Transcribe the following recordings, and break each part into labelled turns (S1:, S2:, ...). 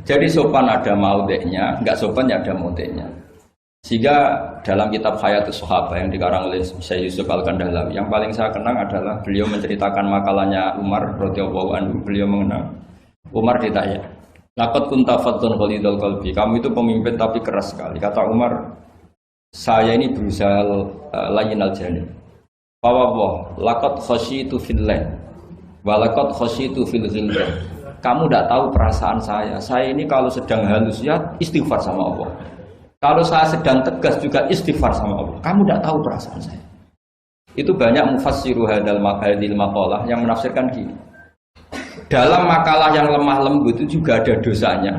S1: Jadi sopan ada maudeknya, enggak sopan ya ada maudeknya. Sehingga dalam kitab Hayatus Sahabah yang dikarang oleh Syekh Yusuf Al-Kandalawi, yang paling saya kenang adalah beliau menceritakan makalahnya Umar radhiyallahu anhu. Beliau mengenang Umar ditanya, "Laqad kunta faddun ghalidul qalbi." Kamu itu pemimpin tapi keras sekali. Kata Umar, "Saya ini berusaha layyinal janib." Fawwah, laqad khasyitu fillah wa laqad khasyitu fil ghillah. Kamu tidak tahu perasaan saya. Saya ini kalau sedang halus ya istighfar sama Allah. Kalau saya sedang tegas juga istighfar sama Allah. Kamu tidak tahu perasaan saya. Itu banyak mufassiru hadal maqalah yang menafsirkan gini. Dalam makalah yang lemah lembut itu juga ada dosanya.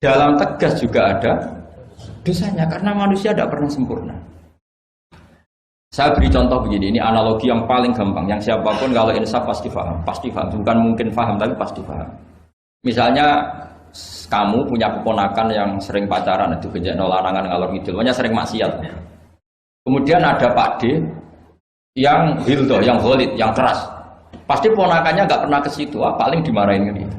S1: Dalam tegas juga ada dosanya. Karena manusia tidak pernah sempurna. Saya beri contoh begini. Ini analogi yang paling gampang. Yang siapapun kalau insaf pasti paham. Pasti paham. Bukan mungkin paham tapi pasti paham. Misalnya kamu punya keponakan yang sering pacaran, itu kejakno larangan ngalor ngidul, pokoknya sering maksiat. Kemudian ada Pak D yang hildo, yang ghalid, yang keras. Pasti ponakannya nggak pernah ke situ, paling dimarahin gitu.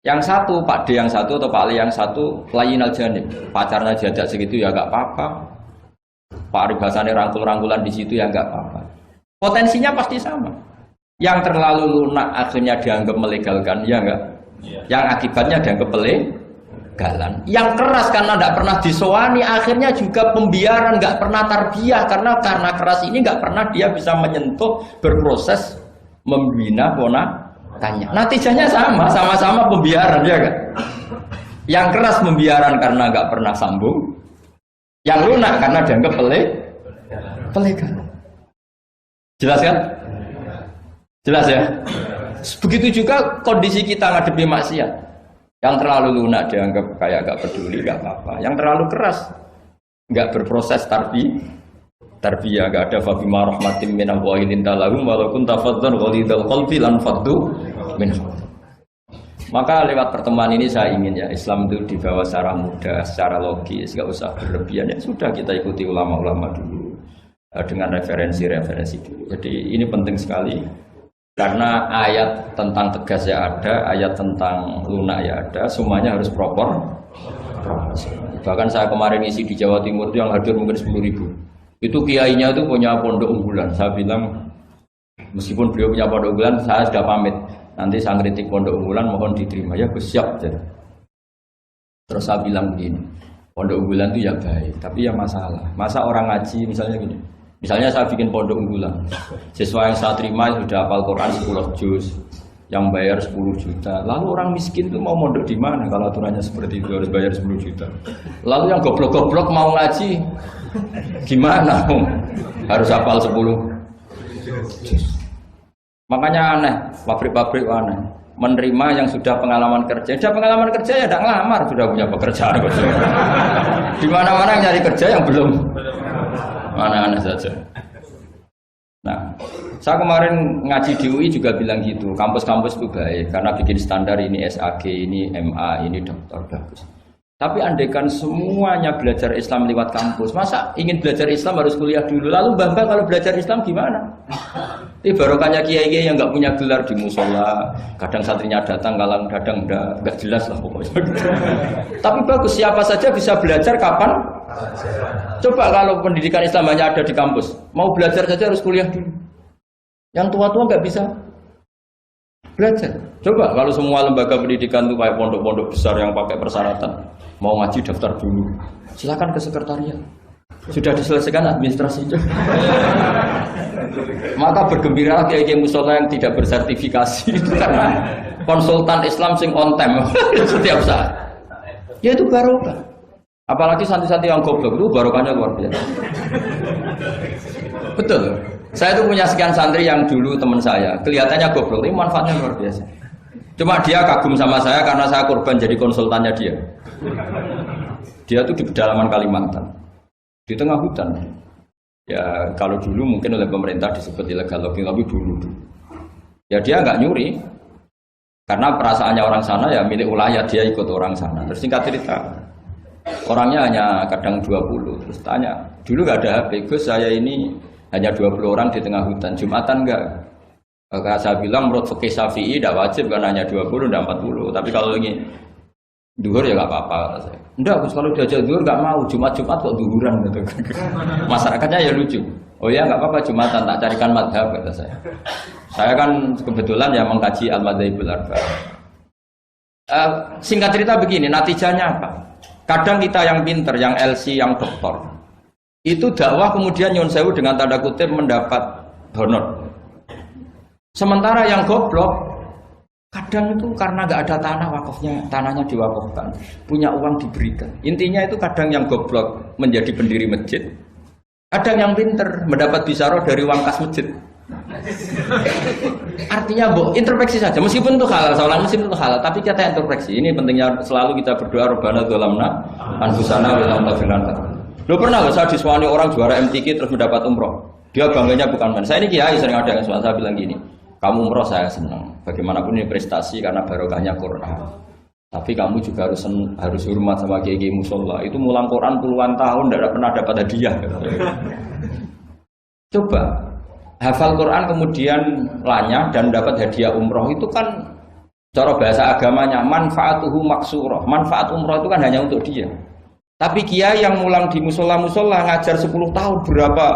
S1: Yang satu Pak D yang satu atau Pak Ali yang satu layyinal janib, pacarnya jajak segitu ya nggak apa-apa. Pak Arifasane rangkul-rangkulan di situ ya nggak apa-apa. Potensinya pasti sama. Yang terlalu lunak akhirnya dianggap melegalkan, ya enggak? Yang akibatnya dianggap pelegalan. Yang keras karena tidak pernah disowani, akhirnya juga pembiaran, nggak pernah tarbiyah karena keras ini nggak pernah dia bisa menyentuh, berproses membina ponakannya. Natijanya sama-sama pembiaran, ya kan? Yang keras pembiaran karena nggak pernah sambung, yang lunak karena dianggap pelegalan. Jelas kan? Jelas ya? Begitu juga kondisi kita ngadepi maksiat. Yang terlalu lunak dianggap kayak gak peduli, gak apa-apa. Yang terlalu keras, gak berproses tarbiyah, gak ada fabima rahmatin minallahi linta lahum walaupun tafadzan ghalidul qalbi lan faddu min. Maka lewat pertemuan ini saya ingin ya Islam itu dibawa secara mudah, secara logis, gak usah berlebihan. Ya sudah kita ikuti ulama-ulama dulu dengan referensi-referensi dulu. Jadi ini penting sekali. Karena ayat tentang tegas ya ada, ayat tentang lunak ya ada, semuanya harus proper. Bahkan saya kemarin isi di Jawa Timur itu yang hadir mungkin 10.000. Itu kiainya itu punya pondok unggulan. Saya bilang, meskipun beliau punya pondok unggulan, saya sudah pamit. Nanti saya kritik pondok unggulan, mohon diterima. Ya siap. Jadi. Terus saya bilang begini, pondok unggulan itu ya baik, tapi ya masalah. Masa orang ngaji misalnya gini. Misalnya saya bikin pondok unggulan, siswa yang saya terima sudah hafal Quran 10 juz, yang bayar 10 juta. Lalu orang miskin itu mau mondok di mana kalau aturannya seperti itu harus bayar 10 juta. Lalu yang goblok-goblok mau ngaji, gimana? Harus hafal 10 juz. Makanya aneh, pabrik-pabrik aneh. Menerima yang sudah pengalaman kerja, sudah pengalaman kerja ya tidak ngelamar, sudah punya pekerjaan. Di mana-mana nyari kerja yang belum. Mana-mana saja. Nah, saya kemarin ngaji di UI juga bilang gitu, kampus-kampus itu baik karena bikin standar ini SAG, ini MA, ini dokter bagus. Tapi andaikan semuanya belajar Islam lewat kampus, masa ingin belajar Islam harus kuliah dulu? Lalu Bambang kalau belajar Islam gimana? Ini barokahnya kiai-kiai yang nggak punya gelar di musola, kadang santrinya datang, kadang nggak jelas lah pokoknya. Tapi bagus, siapa saja bisa belajar kapan? Coba kalau pendidikan Islam hanya ada di kampus, mau belajar saja harus kuliah dulu. Yang tua-tua nggak bisa belajar. Coba kalau semua lembaga pendidikan itu kayak pondok-pondok besar yang pakai persyaratan, mau ngaji daftar dulu, silakan ke sekretariat. Sudah diselesaikan administrasinya. Maka bergembira kiai-kiai musola yang tidak bersertifikasi itu karena konsultan Islam sing on time setiap saat. Ya itu barokah. Apalagi santri-santri yang goblok itu barokahnya luar biasa. Betul. Saya itu punya sekian santri yang dulu teman saya, kelihatannya goblok, tapi manfaatnya luar biasa. Cuma dia kagum sama saya karena saya korban jadi konsultannya dia. Dia itu di pedalaman Kalimantan, di tengah hutan. Ya kalau dulu mungkin oleh pemerintah disebut illegal logging, tapi dulu. Ya dia nggak nyuri, karena perasaannya orang sana ya milik wilayah, dia ikut orang sana. Terus singkat cerita, orangnya hanya kadang 20. Terus tanya, dulu nggak ada HP, Gus saya ini hanya 20 orang di tengah hutan, Jumatan enggak? Maka saya bilang menurut fikih Syafi'i tidak wajib kan hanya 20 dan 40. Tapi kalau ini duhur ya nggak apa-apa kata saya. Enggak, kalau diajak duhur nggak mau. Jumat kok duhuran gitu. Masyarakatnya ya lucu. Oh ya nggak apa-apa Jumatan tak carikan madhab kata saya. Saya kan kebetulan ya mengkaji al-madzhabul arba'. Singkat cerita begini, natijahnya apa? Kadang kita yang pinter, yang LC, yang doktor, itu dakwah kemudian nyun sewu dengan tanda kutip mendapat honor. Sementara yang goblok, kadang itu karena nggak ada tanah wakafnya, tanahnya diwakafkan, punya uang diberikan. Intinya itu kadang yang goblok menjadi pendiri masjid, kadang yang pinter mendapat bisaroh dari uang kas masjid. Artinya introspeksi saja, meskipun itu halal, meskipun itu halal, tapi kita introspeksi. Ini pentingnya selalu kita berdoa Rabbana dzalamna anfusana wa lam taghfir lana. Lo pernah nggak saya disuani orang juara MTQ terus mendapat umroh? Dia bangganya bukan main. Saya ini kiai sering ada yang saya bilang gini, kamu umroh saya senang. Bagaimanapun ini prestasi karena barokahnya Quran. Tapi kamu juga harus hormat sama kiai musola. Itu mulang Quran puluhan tahun tidak pernah dapat hadiah. Coba hafal Quran kemudian lanyah dan dapat hadiah umroh itu kan cara bahasa agamanya manfaatuhu maksurah. Manfaat umroh itu kan hanya untuk dia. Tapi kiai yang mulang di musola-musola ngajar 10 tahun berapa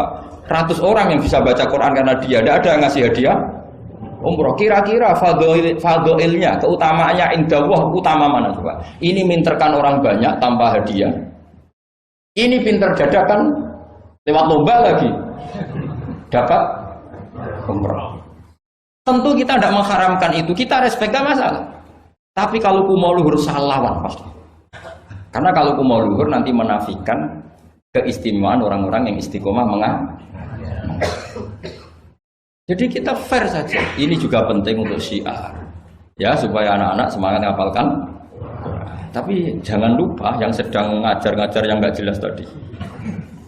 S1: ratus orang yang bisa baca Quran karena dia. Tidak ada yang ngasih hadiah umroh. Kira-kira fadhoilnya, keutamaannya indallah utama mana coba? Ini minterkan orang banyak tanpa hadiah. Ini pinter dadakan lewat lomba lagi dapat umroh. Tentu kita tidak mengharamkan itu, kita respect gak masalah. Tapi kalau kumo luhur salah lawan pasti. Karena kalau kumo luhur nanti menafikan keistimewaan orang-orang yang istiqomah Jadi kita fair saja. Ini juga penting untuk syiar, ya supaya anak-anak semangat ngapalkan. Tapi jangan lupa yang sedang ngajar-ngajar yang nggak jelas tadi.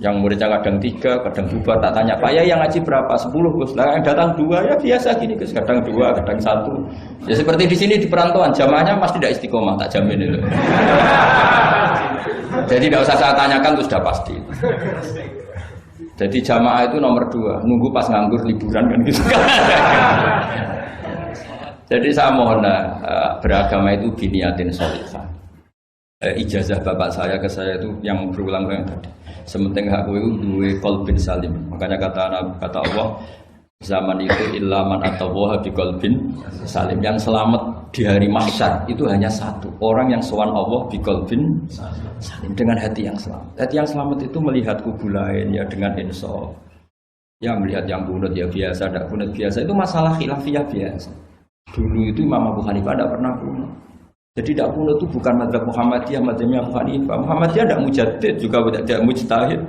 S1: Yang muridnya kadang 3, kadang 2, tak tanya, Pak ya yang ngaji berapa? 10 Gus. Lah yang datang 2 ya biasa gini Gus, kadang 2, kadang 1. Ya seperti di sini di perantauan, jamaahnya pasti tidak istiqomah, tak jamin itu. Jadi tidak usah saya tanyakan itu sudah pasti. Jadi jamaah itu nomor 2, nunggu pas nganggur liburan kan gitu. Jadi saya mohon beragama itu biniatin sholihah. Ijazah bapak saya ke saya itu yang berulang-ulang tadi. Sementing aku itu duwe qalbin salim. Makanya kata Allah, zaman itu illa man atawaha biqalbin salim. Yang selamat di hari mahsyar itu hanya satu, orang yang sowan Allah biqalbin salim, dengan hati yang selamat. Hati yang selamat itu melihat kubu lain ya dengan insaf. Ya melihat yang kunut ya biasa, tidak kunut biasa, itu masalah khilafiyah biasa. Dulu itu Imam Abu Hanifah tidak pernah kunut. Jadi tidak kunut itu bukan mazhab Muhammadiyah, mazhabnya Abu Hanifah. Muhammadiyah tidak mujaddid, juga tidak mujtahid.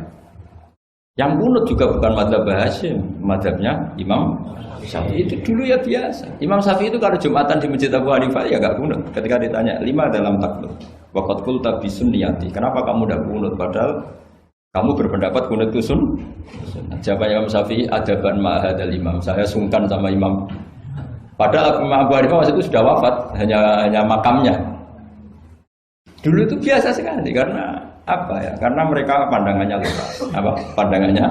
S1: Yang kunut juga bukan mazhab Hasyim, mazhabnya Imam Syafi'i. Itu dulu ya biasa. Imam Syafi'i itu kalau Jumatan di Masjid Abu Hanifah ya enggak kunut. Ketika ditanya 5 dalam takluk, waqad qulta bi sunniyati. Kenapa kamu tidak kunut padahal kamu berpendapat kunut itu sunnah? Jawaban Imam Syafi'i, adaban ma'hadal imam. Saya sungkan sama imam. Padahal Imam Abu Hanifah waktu itu sudah wafat, hanya makamnya. Dulu itu biasa sekali karena apa ya? Karena mereka pandangannya luas. Apa? Pandangannya